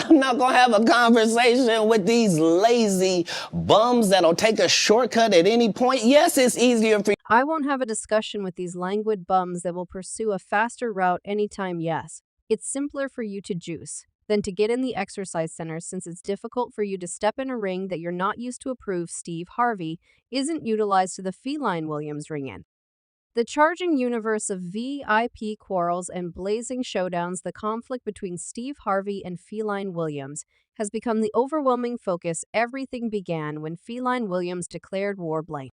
I'm not gonna have a conversation with these lazy bums that'll take a shortcut at any point. Yes, it's easier for I won't have a discussion with these languid bums that will pursue a faster route anytime, yes. It's simpler for you to juice than to get in the exercise center since it's difficult for you to step in a ring that you're not used to approve. Steve Harvey isn't utilized to the feline Williams ring in. The charging universe of VIP quarrels and blazing showdowns, the conflict between Steve Harvey and Feline Williams has become the overwhelming focus. Everything began when Feline Williams declared war blank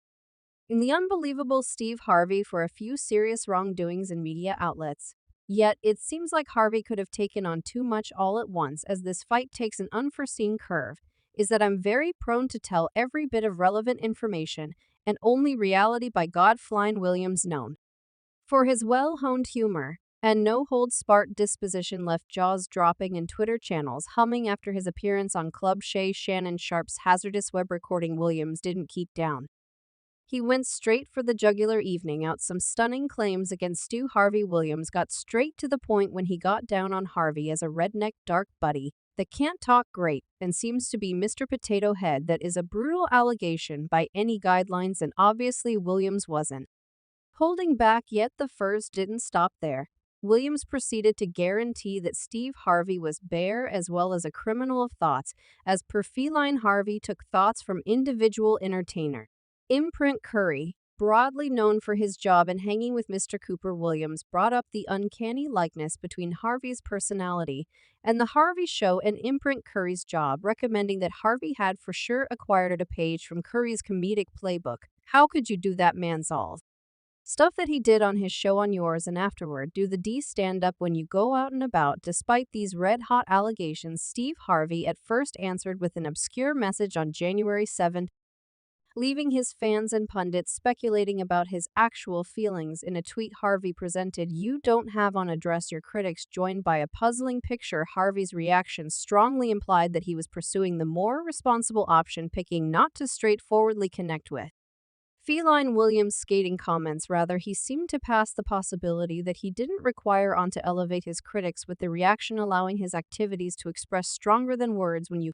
in the unbelievable Steve Harvey for a few serious wrongdoings in media outlets. Yet, it seems like Harvey could have taken on too much all at once as this fight takes an unforeseen curve, is that I'm very prone to tell every bit of relevant information and only reality by God. Feline Williams known for his well-honed humor and no-holds-barred disposition left jaws dropping and Twitter channels humming after his appearance on Club Shay. Shannon Sharp's hazardous web recording Williams didn't keep down. He went straight for the jugular, evening out some stunning claims against Stu. Harvey Williams got straight to the point when he got down on Harvey as a redneck dark buddy that can't talk great and seems to be Mr. Potato Head. That is a brutal allegation by any guidelines, and obviously Williams wasn't holding back. Yet the furs didn't stop there. Williams proceeded to guarantee that Steve Harvey was bare as well as a criminal of thoughts. As per Feline, Harvey took thoughts from individual entertainer Imprint Curry, broadly known for his job in Hanging with Mr. Cooper. Williams brought up the uncanny likeness between Harvey's personality and The Harvey Show and Imprint Curry's job, recommending that Harvey had for sure acquired a page from Curry's comedic playbook. How could you do that, man's all stuff that he did on his show on yours, and afterward do the D stand up when you go out and about? Despite these red-hot allegations, Steve Harvey at first answered with an obscure message on January 7th, leaving his fans and pundits speculating about his actual feelings. In a tweet Harvey presented, "You don't have on address your critics," joined by a puzzling picture. Harvey's reaction strongly implied that he was pursuing the more responsible option, picking not to straightforwardly connect with Feline Williams' skating comments. Rather, he seemed to pass the possibility that he didn't require on to elevate his critics, with the reaction allowing his activities to express stronger than words. When you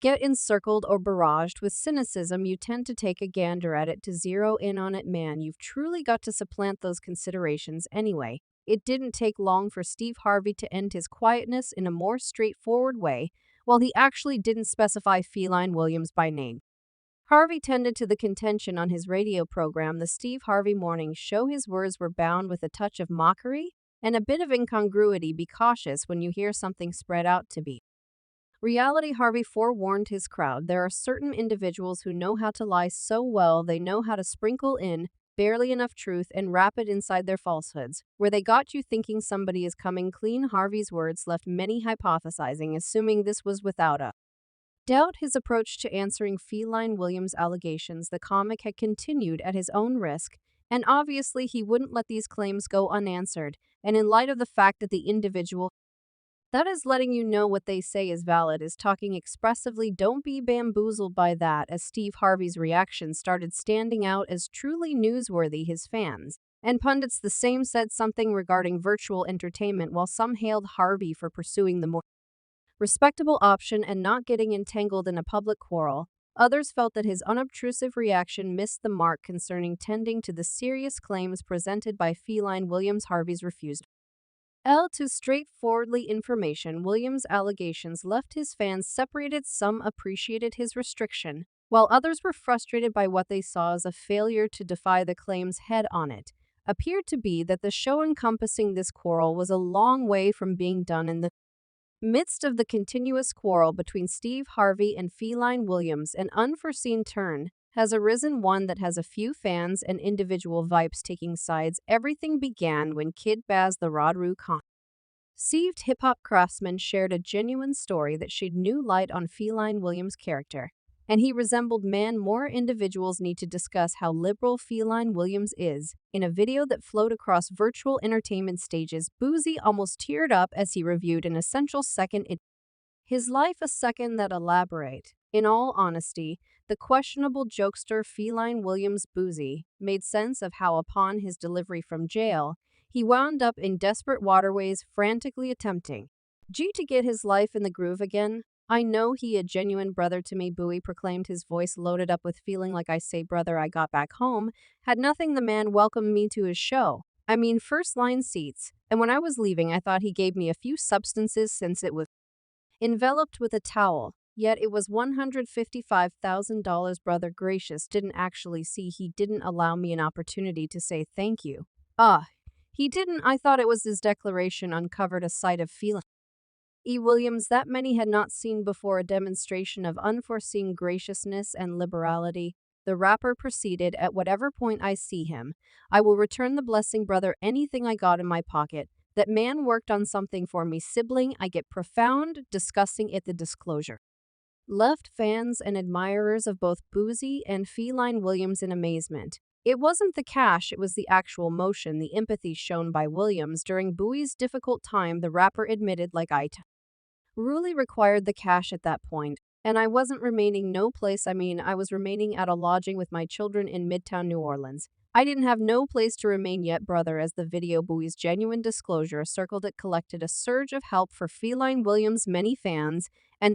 get encircled or barraged with cynicism, you tend to take a gander at it to zero in on it. Man, you've truly got to supplant those considerations anyway. It didn't take long for Steve Harvey to end his quietness in a more straightforward way, while he actually didn't specify Feline Williams by name. Harvey tended to the contention on his radio program, The Steve Harvey Morning Show. His words were bound with a touch of mockery and a bit of incongruity. Be cautious when you hear something spread out to be reality. Harvey forewarned his crowd, there are certain individuals who know how to lie so well they know how to sprinkle in barely enough truth and wrap it inside their falsehoods, where they got you thinking somebody is coming clean. Harvey's words left many hypothesizing, assuming this was without a doubt his approach to answering Feline Williams' allegations. The comic had continued at his own risk, and obviously he wouldn't let these claims go unanswered, and in light of the fact that the individual that is letting you know what they say is valid is talking expressively, don't be bamboozled by that. As Steve Harvey's reaction started standing out as truly newsworthy, his fans and pundits the same said something regarding virtual entertainment, while some hailed Harvey for pursuing the more respectable option and not getting entangled in a public quarrel. Others felt that his unobtrusive reaction missed the mark concerning tending to the serious claims presented by Feline Williams. Harvey's refusal to straightforwardly information Williams' allegations left his fans separated. Some appreciated his restriction, while others were frustrated by what they saw as a failure to defy the claims head on. It appeared to be that the show encompassing this quarrel was a long way from being done. In the midst of the continuous quarrel between Steve Harvey and Feline Williams, an unforeseen turn has arisen, one that has a few fans and individual vibes taking sides. Everything began when Kid Baz, the Rodru conceived hip-hop craftsman, shared a genuine story that shed new light on Feline Williams' character, and he resembled man. More individuals need to discuss how liberal Feline Williams is. In a video that flowed across virtual entertainment stages, Boosie almost teared up as he reviewed an essential second in his life, a second that elaborate. In all honesty, the questionable jokester Feline Williams Boosie made sense of how, upon his delivery from jail, he wound up in desperate waterways, frantically attempting To get his life in the groove again. I know he a genuine brother to me, Bowie proclaimed, his voice loaded up with feeling. Like I say, brother, I got back home. Had nothing, the man welcomed me to his show. I mean, first line seats. And when I was leaving, I thought he gave me a few substances since it was enveloped with a towel. Yet it was $155,000, brother gracious, didn't actually see. He didn't allow me an opportunity to say thank you. Ah, he didn't. I thought it was his declaration uncovered a sight of feeling. Williams that many had not seen before, a demonstration of unforeseen graciousness and liberality. The rapper proceeded, at whatever point I see him, I will return the blessing, brother, anything I got in my pocket. That man worked on something for me, sibling. I get profound, discussing it, the disclosure. Left fans and admirers of both Boosie and Feline Williams in amazement. It wasn't the cash, it was the actual motion, the empathy shown by Williams during Bowie's difficult time, the rapper admitted. Like I really required the cash at that point, and I wasn't remaining no place. I mean, I was remaining at a lodging with my children in Midtown New Orleans. I didn't have no place to remain yet, brother. As the video Bowie's genuine disclosure circled, it collected a surge of help for Feline Williams. Many fans and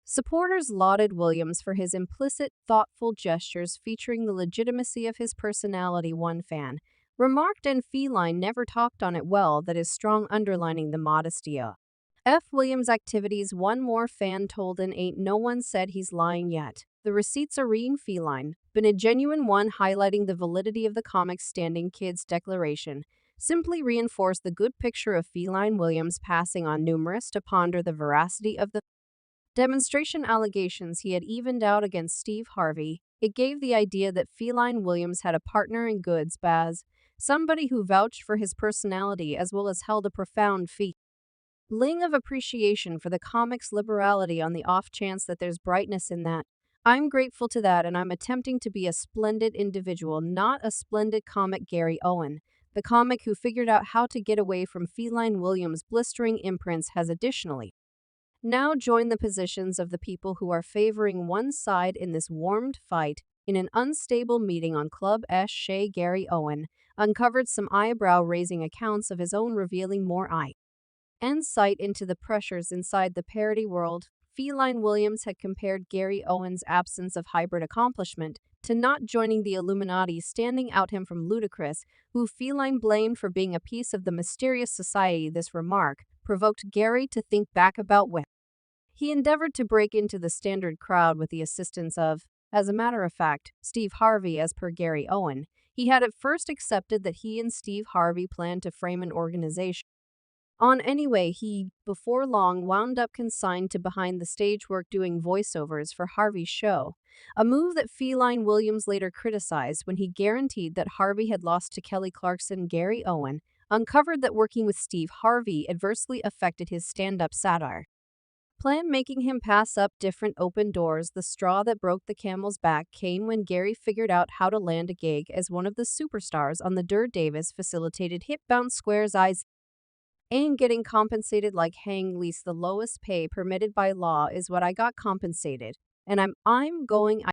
supporters lauded Williams for his implicit, thoughtful gestures featuring the legitimacy of his personality. One fan remarked, and Feline never talked on it well, that is strong, underlining the modesty of Williams' activities. One more fan told, and ain't no one said he's lying yet. The receipts are reading. Feline been a genuine one, highlighting the validity of the comic's standing kids declaration. Simply reinforced the good picture of Feline Williams, passing on numerous to ponder the veracity of the demonstration allegations he had evened out against Steve Harvey. It gave the idea that Feline Williams had a partner in goods, Baz, somebody who vouched for his personality as well as held a profound feeling of appreciation for the comic's liberality, on the off chance that there's brightness in that. I'm grateful to that, and I'm attempting to be a splendid individual, not a splendid comic. Gary Owen, the comic who figured out how to get away from Feline Williams' blistering imprints, has additionally now joined the positions of the people who are favoring one side in this warmed fight. In an unstable meeting on Club S, Shay, Gary Owen uncovered some eyebrow-raising accounts of his own, revealing more insight into the pressures inside the parody world. Feline Williams had compared Gary Owen's absence of hybrid accomplishment to not joining the Illuminati, standing out him from Ludacris, who Feline blamed for being a piece of the mysterious society. This remark provoked Gary to think back about when he endeavored to break into the standard crowd with the assistance of, as a matter of fact, Steve Harvey. As per Gary Owen, he had at first accepted that he and Steve Harvey planned to frame an organization on anyway. He, before long, wound up consigned to behind the stage work doing voiceovers for Harvey's show, a move that Feline Williams later criticized when he guaranteed that Harvey had lost to Kelly Clarkson. Gary Owen uncovered that working with Steve Harvey adversely affected his stand-up satire plan, making him pass up different open doors. The straw that broke the camel's back came when Gary figured out how to land a gig as one of the superstars on the Der Davis facilitated hit Bounce Square's Eyes. Ain't getting compensated like hang least. The lowest pay permitted by law is what I got compensated, and I'm going.